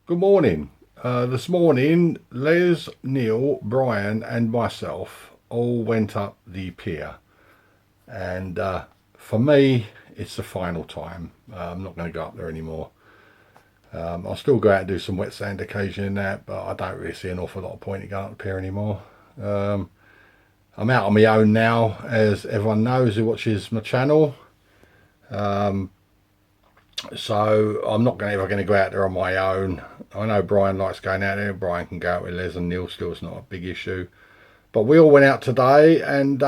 Good morning. This morning, Les, Neil, Brian, and myself all went up the pier, and for me, it's the final time. I'm not going to go up there anymore. I'll still go out and do some wet sand occasion in that, but I don't really see an awful lot of point in going up the pier anymore. I'm out on my own now, as everyone knows who watches my channel. So I'm not ever going to go out there on my own. I know Brian likes going out there. Brian can go out with Les and Neil still. It's not a big issue. But we all went out today, and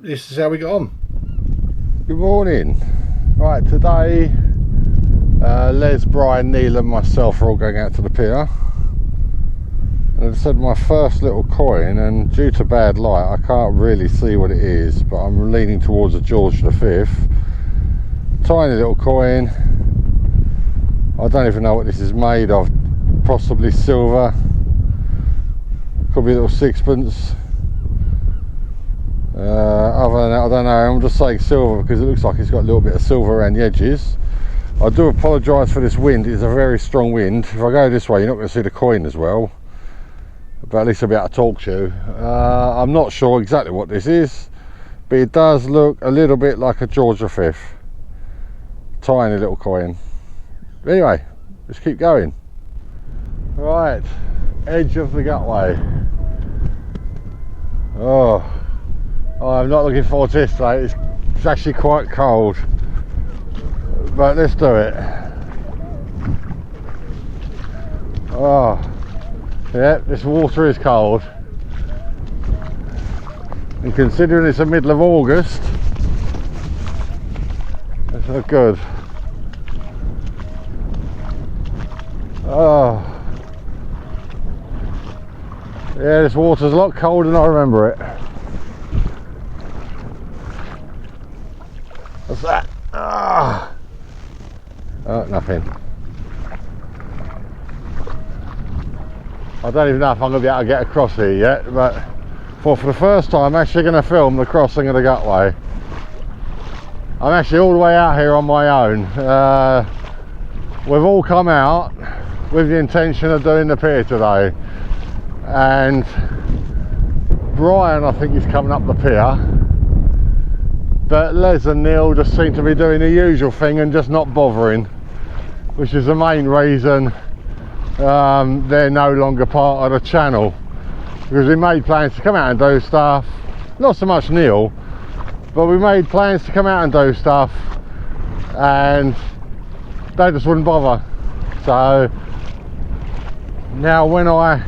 this is how we got on. Good morning. Right, today Les, Brian, Neil and myself are all going out to the pier. And I said my first little coin, and due to bad light I can't really see what it is, but I'm leaning towards a George V. Tiny little coin. I don't even know what this is made of. Possibly silver. Could be a little sixpence. Other than that, I don't know. I'm just saying silver because it looks like it's got a little bit of silver around the edges. I do apologise for this wind. It's a very strong wind. If I go this way, you're not going to see the coin as well. But at least I'll be able to talk to you. I'm not sure exactly what this is, but it does look a little bit like a George V. Tiny little coin. Anyway, let's keep going. Right, edge of the gutway. Oh, I'm not looking forward to this today. It's actually quite cold, but let's do it. Oh, yeah, this water is cold. And considering it's the middle of August, it's not good. Oh, yeah, this water's a lot colder than I remember it. What's that? Oh, nothing. I don't even know if I'm going to be able to get across here yet, but for the first time I'm actually going to film the crossing of the gutway. I'm actually all the way out here on my own. We've all come out with the intention of doing the pier today, and Brian I think is coming up the pier, but Les and Neil just seem to be doing the usual thing and just not bothering, which is the main reason they're no longer part of the channel, because we made plans to come out and do stuff, not so much Neil, but we made plans to come out and do stuff and they just wouldn't bother. So now when I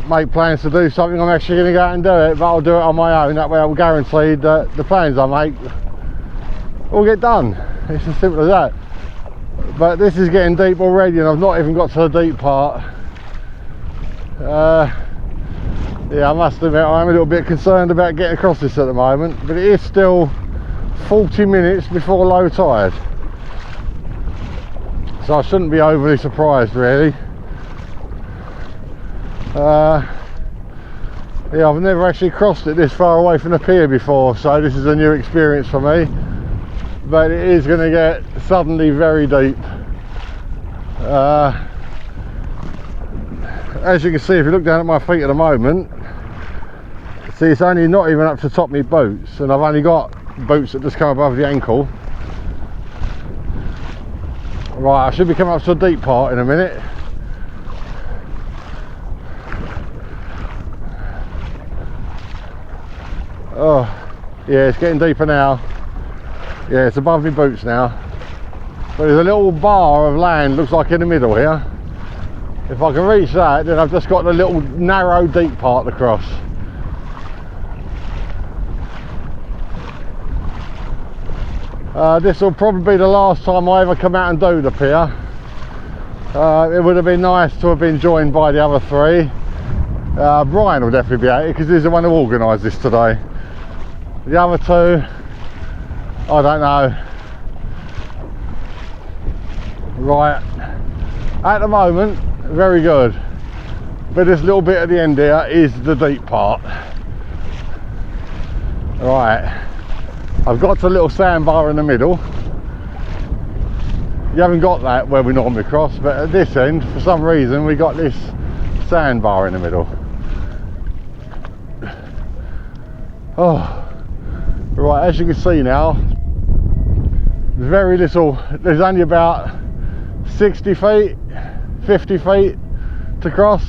make plans to do something, I'm actually going to go out and do it, but I'll do it on my own. That way I'm guaranteed that the plans I make will get done. It's as simple as that. But this is getting deep already, and I've not even got to the deep part. Yeah, I must admit I'm a little bit concerned about getting across this at the moment, but it is still 40 minutes before low tide. So I shouldn't be overly surprised really. Yeah, I've never actually crossed it this far away from the pier before, so this is a new experience for me. But it is going to get suddenly very deep. As you can see, if you look down at my feet at the moment, see it's only not even up to the top of my boots, and I've only got boots that just come above the ankle. Right, I should be coming up to a deep part in a minute. Oh, yeah, it's getting deeper now. Yeah, it's above my boots now. But there's a little bar of land, looks like in the middle here. If I can reach that, then I've just got the little narrow deep part to cross. This will probably be the last time I ever come out and do the pier. It would have been nice to have been joined by the other three. Brian will definitely be at it because he's the one who organised this today. The other two, I don't know. Right, at the moment, very good. But this little bit at the end here is the deep part. Right, I've got a little sandbar in the middle. You haven't got that where we normally cross, but at this end, for some reason, we got this sandbar in the middle. Oh, right, as you can see now, very little, there's only about 60 feet, 50 feet to cross,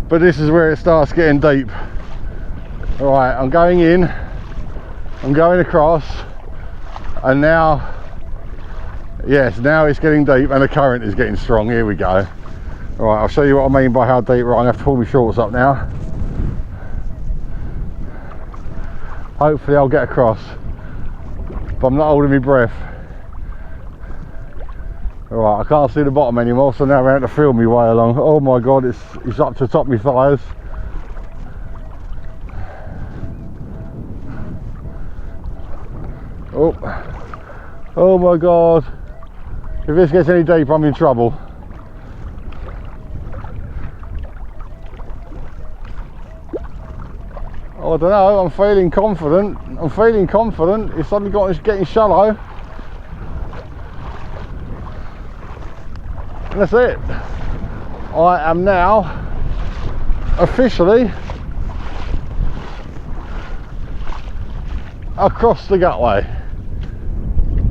but this is where it starts getting deep. All right, I'm going in, I'm going across, and now, yes, now it's getting deep and the current is getting strong. Here we go. All right, I'll show you what I mean by how deep. Right, I'm gonna have to pull my shorts up now. Hopefully I'll get across, but I'm not holding my breath. Alright, I can't see the bottom anymore, so now I'm going to feel my way along. Oh my god, it's up to the top of my thighs. Oh my god. If this gets any deeper, I'm in trouble. Oh, I don't know, I'm feeling confident. I'm feeling confident. It's suddenly getting shallow. And that's it. I am now officially across the gutway.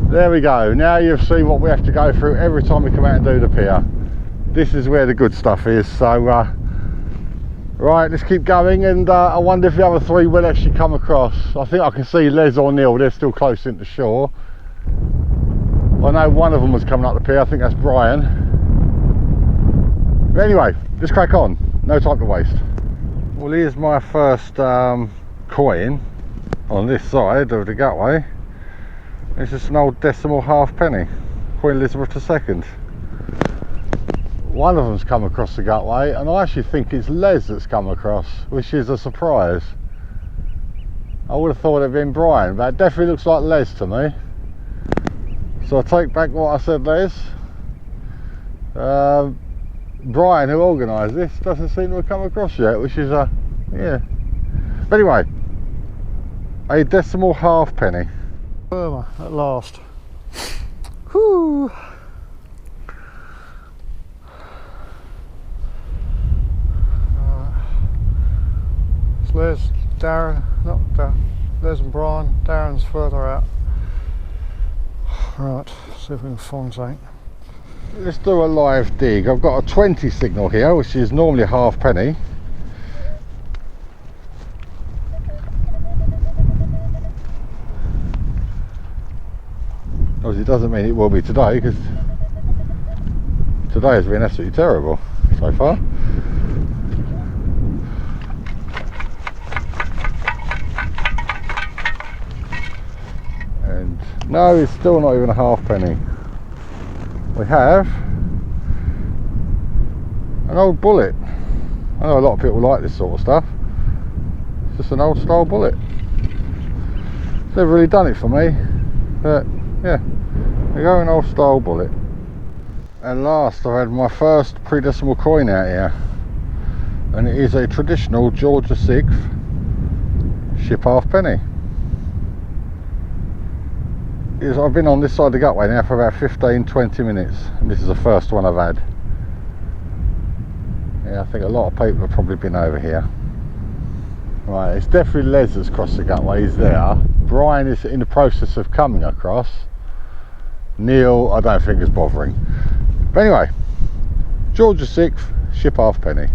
There we go. Now you've seen what we have to go through every time we come out and do the pier. This is where the good stuff is. So right, let's keep going, and I wonder if the other three will actually come across. I think I can see Les or Neil, they're still close into shore. I know one of them was coming up the pier, I think that's Brian. But anyway, let's crack on, no time to waste. Well, here's my first coin on this side of the gutway. It's just an old decimal halfpenny, Queen Elizabeth II. One of them's come across the gutway, and I actually think it's Les that's come across, which is a surprise. I would have thought it'd been Brian, but it definitely looks like Les to me. So I take back what I said, Les. Brian, who organised this, doesn't seem to have come across yet, which is yeah. But anyway, a decimal halfpenny. At last. Whew. It's Les, Darren, not Darren, Les and Brian. Darren's further out. Right, see if we can find something. Let's do a live dig. I've got a 20 signal here, which is normally a halfpenny. Obviously, it doesn't mean it will be today, because today has been absolutely terrible so far. And no, it's still not even a halfpenny. We have an old bullet. I know a lot of people like this sort of stuff. It's just an old style bullet. It's never really done it for me, but yeah, there you go, an old style bullet. And last, I've had my first pre-decimal coin out here, and it is a traditional George VI ship halfpenny. I've been on this side of the gutway now for about 15-20 minutes, and this is the first one I've had. Yeah, I think a lot of people have probably been over here. Right, it's definitely Les that's crossed the gutway, he's there. Brian is in the process of coming across. Neil, I don't think is bothering. But anyway, George VI ship halfpenny.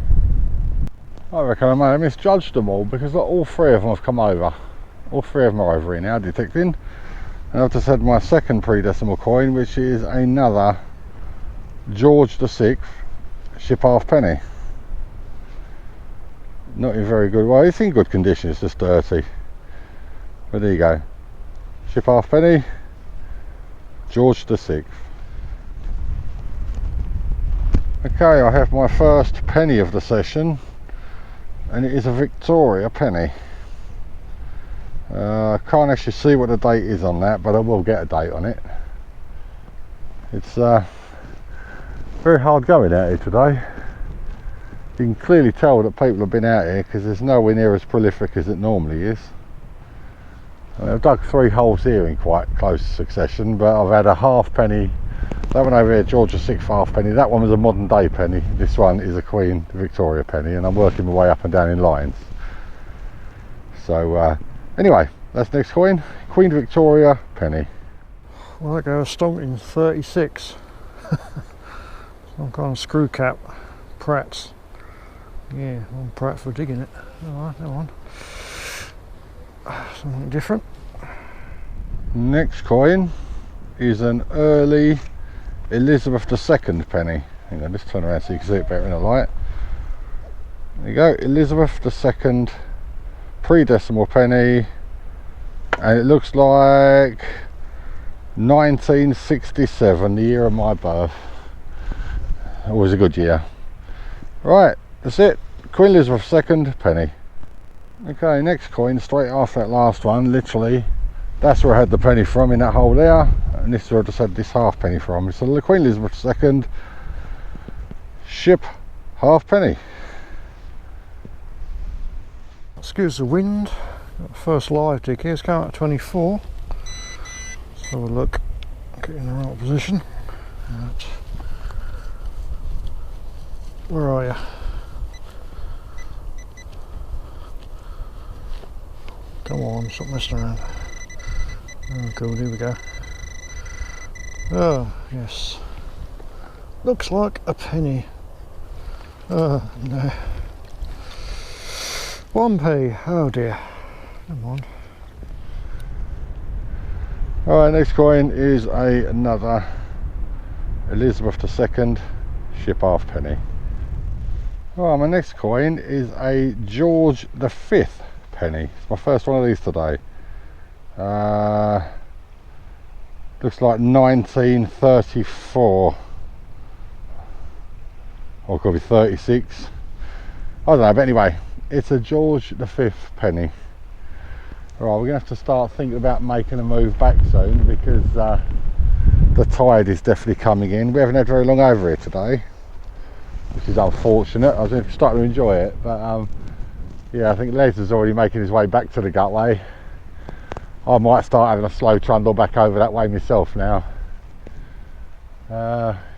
I reckon I may have misjudged them all, because all three of them have come over. All three of them are over here now detecting. And I've just had my second pre-decimal coin, which is another George VI ship halfpenny. Not in very good way. It's in good condition, it's just dirty. But there you go. Ship halfpenny, George VI. Okay, I have my first penny of the session, and it is a Victoria penny. I can't actually see what the date is on that, but I will get a date on it. It's very hard going out here today. You can clearly tell that people have been out here, because it's nowhere near as prolific as it normally is. I've dug 3 holes here in quite close succession, but I've had a halfpenny That one over here, Georgia 6 halfpenny, that one was a modern day penny. This one is a Queen Victoria penny, and I'm working my way up and down in lines. So anyway, that's next coin, Queen Victoria penny. Well, that goes stonking 36. Some kind of screw cap, Pratts. Yeah, one Pratt for digging it. Alright, that one. Something different. Next coin is an early Elizabeth II penny. Hang on, just turn around so you can see it better in the light. There you go, Elizabeth II pre-decimal penny, and it looks like 1967, the year of my birth. Always a good year. Right, that's it. Queen Elizabeth II penny. Okay, next coin, straight after that last one, literally, that's where I had the penny from, in that hole there, and this is where I just had this halfpenny from. So the Queen Elizabeth II ship halfpenny. Excuse the wind. Got the first live dig here. It's coming at 24. Let's have a look. Get in the right position. Right. Where are you? Come on, stop messing around. Oh, cool, here we go. Oh, yes. Looks like a penny. Oh, no. 1p. Oh dear. Never mind. Alright, next coin is another Elizabeth II ship halfpenny. Alright, my next coin is a George V penny. It's my first one of these today. Looks like 1934. Or it could be 36. I don't know, but anyway, it's a George V penny. Alright, we're going to have to start thinking about making a move back soon, because the tide is definitely coming in. We haven't had very long over here today, which is unfortunate. I was starting to enjoy it, but yeah, I think Les is already making his way back to the gutway. I might start having a slow trundle back over that way myself now.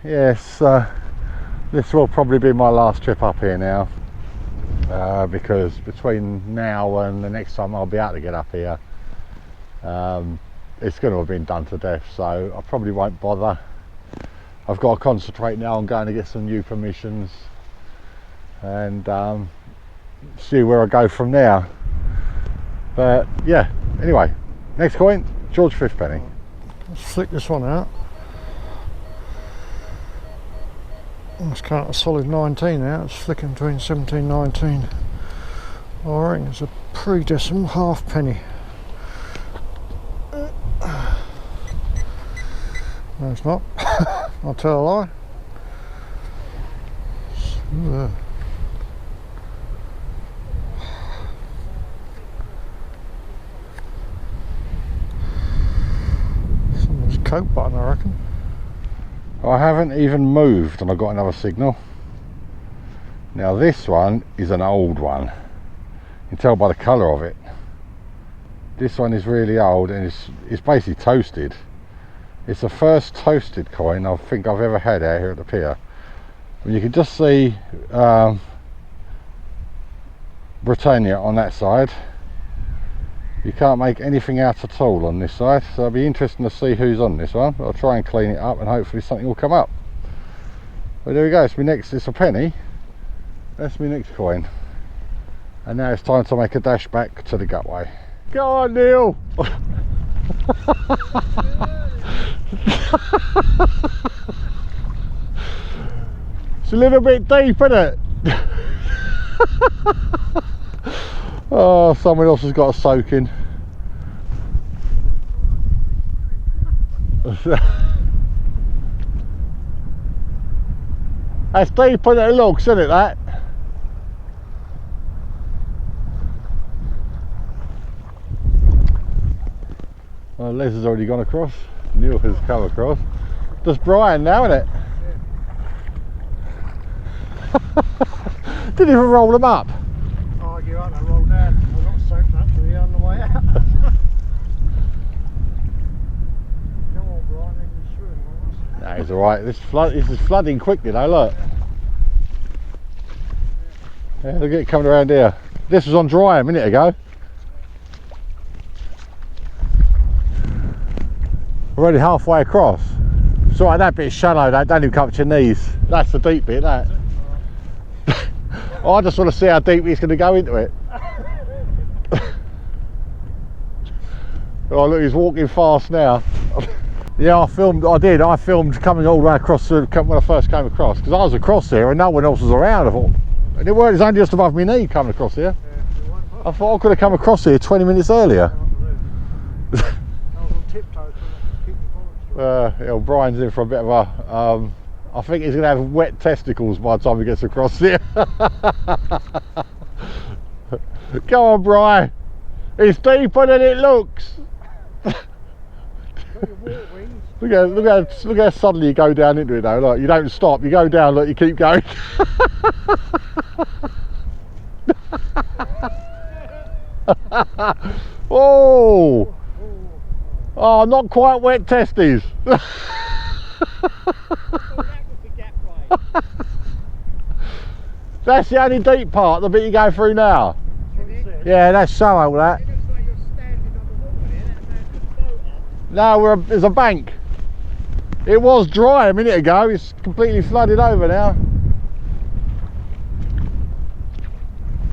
Yes, this will probably be my last trip up here now, because between now and the next time I'll be able to get up here, it's going to have been done to death, so I probably won't bother. I've got to concentrate now on going to get some new permissions and see where I go from there. But yeah, anyway, next coin, George V penny. Let's flick this one out. Let's count a solid 19 now. It's flicking between 17 and 19. I reckon it's a pre-decimal halfpenny. No, it's not. I'll tell a lie. Someone's coat button, I reckon. I haven't even moved and I've got another signal. Now this one is an old one. You can tell by the colour of it. This one is really old and it's basically toasted. It's the first toasted coin I think I've ever had out here at the pier. And you can just see Britannia on that side. You can't make anything out at all on this side, so it'll be interesting to see who's on this one. I'll try and clean it up and hopefully something will come up. But there we go, it's a penny. That's my next coin. And now it's time to make a dash back to the gutway. Go on, Neil! It's a little bit deep, isn't it? Oh, someone else has got a soak in. That's deep in the logs, isn't it, that? Well, Les has already gone across. Neil has come across. Just Brian now, isn't it? Yeah. Didn't even roll them up. Oh, you aren't, I rolled down. I got soaked up to the on the way out. Come on, Brian, they can swim. No, That is alright. This is flooding quickly though, look. Yeah, look at it coming around here. This was on dry a minute ago. We're already halfway across. It's alright, that bit's shallow, that don't even come to your knees. That's the deep bit, that. I just want to see how deep he's going to go into it. Oh look, he's walking fast now. Yeah, I filmed coming all the way across when I first came across, because I was across here and no one else was around. I thought, and it was only just above my knee coming across here. I thought I could have come across here 20 minutes earlier. I was on tiptoes trying to keep the balance. Yeah, Brian's in for a bit of a, I think he's going to have wet testicles by the time he gets across here. Go on, Brian. It's deeper than it looks. Look how suddenly you go down into it though. Like, you don't stop, you go down, look, you keep going. Oh! Oh, not quite wet testes. That's the only deep part, the bit you go through now. Yeah, that's shallow, that. It looks like you're standing on the water here. That's a good No, photo. there's a bank. It was dry a minute ago, it's completely flooded over now.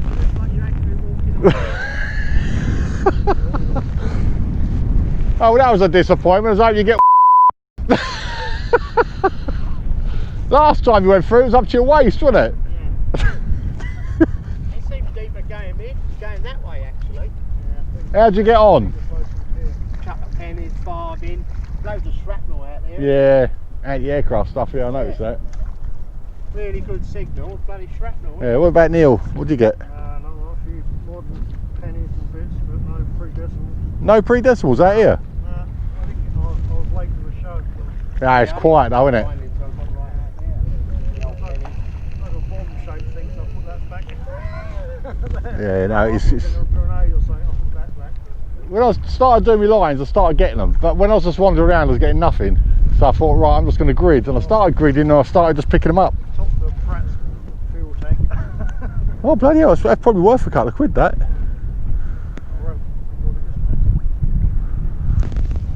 Looks like you're actually walking on. Oh, well, that was a disappointment. I was hoping you get. Last time you went through, it was up to your waist, wasn't it? Yeah. It seems deeper going that way actually. Yeah, How'd you get on? Chuck of pennies, barbing, loads of shrapnel out there. Yeah, anti-aircraft stuff, yeah, I noticed that. Really good signal, bloody shrapnel. Yeah, what about Neil? What'd you get? No, a few modern pennies and bits, but no pre-decimals. No pre-decimals out here? I think I was late to the show. Yeah, it's quiet though, isn't it? Like a bomb-shaped thing, so I put that back. Yeah, no, it's a grenade or something, I put that back. when I started doing my lines, I started getting them, but when I was just wandering around, I was getting nothing. So I thought, right, I'm just going to grid, and I started gridding, and I started just picking them up. Top of the Pratts fuel tank. Oh bloody hell, that's probably worth a couple of quid, that.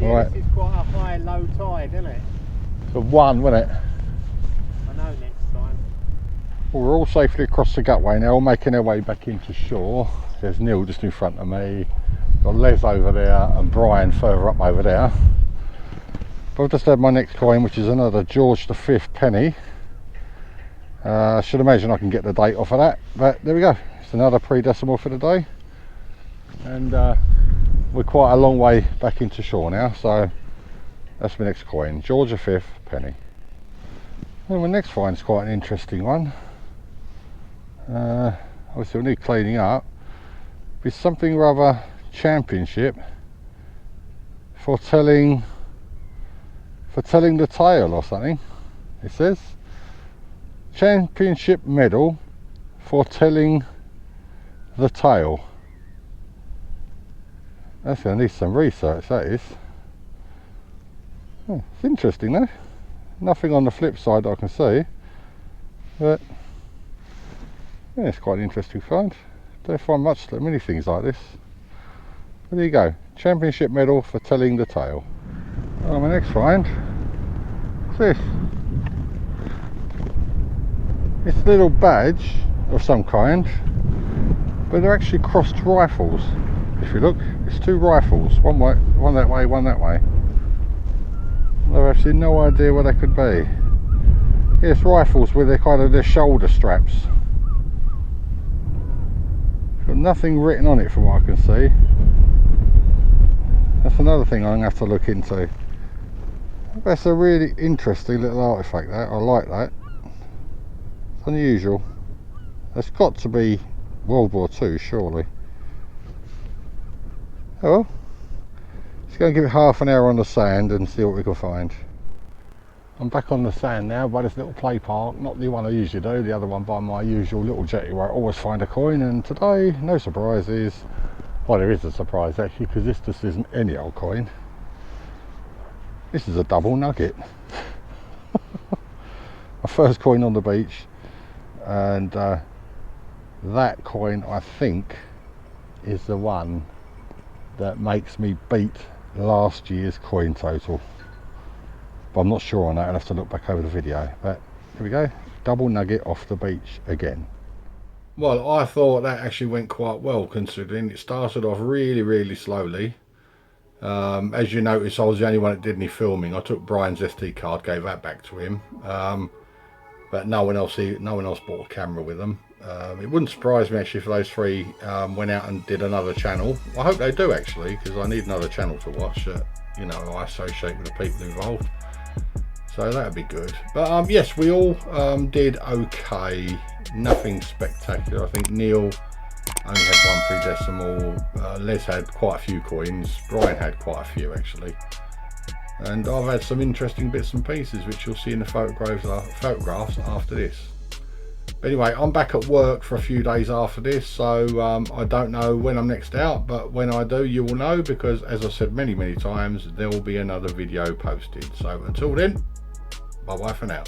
Yeah, Right. this is quite a high low tide, isn't it? So one, wasn't it? I know next time. Well, we're all safely across the gutway now, all making our way back into shore. There's Neil just in front of me, got Les over there and Brian further up over there. But I've just had my next coin, which is another George V penny. I should imagine I can get the date off of that, but there we go. It's another pre-decimal for the day. And we're quite a long way back into shore now, so that's my next coin, George V penny. And my next find is quite an interesting one. Obviously we'll need cleaning up. It's something rather championship, foretelling the tale or something. It says championship medal foretelling the tale. That's going to need some research, that is. Oh, it's interesting though. Nothing on the flip side that I can see, but yeah, it's quite an interesting find. Don't find many things like this. But there you go, championship medal for telling the tale. Oh, my next find is this. It's a little badge of some kind, but they're actually crossed rifles. If you look, it's two rifles, one that way, one that way. I've actually no idea what they could be. It's rifles with their shoulder straps. Got nothing written on it from what I can see. That's another thing I'm going to have to look into. That's a really interesting little artifact, that. I like that. It's unusual. That's got to be World War II, surely. Oh well. Let's go and give it half an hour on the sand and see what we can find. I'm back on the sand now by this little play park, not the one I usually do, the other one by my usual little jetty where I always find a coin, and today, no surprises. Well, there is a surprise actually, because this just isn't any old coin. This is a double nugget. my first coin on the beach, and that coin I think is the one that makes me beat last year's coin total, but I'm not sure on that. I'll have to look back over the video. But here we go, double nugget off the beach again. Well, I thought that actually went quite well, considering it started off really slowly. As you notice, I was the only one that did any filming. I took Brian's SD card, gave that back to him, but no one else bought a camera with them. It wouldn't surprise me actually if those three went out and did another channel. I hope they do actually, because I need another channel to watch that, you know, I associate with the people involved. So that'd be good. But yes, we all did okay. Nothing spectacular. I think Neil only had one pre-decimal. Les had quite a few coins. Brian had quite a few actually. And I've had some interesting bits and pieces, which you'll see in the photographs after this. But anyway, I'm back at work for a few days after this, so I don't know when I'm next out, but when I do, you will know, because as I said many times, there will be another video posted. So until then, bye bye for now.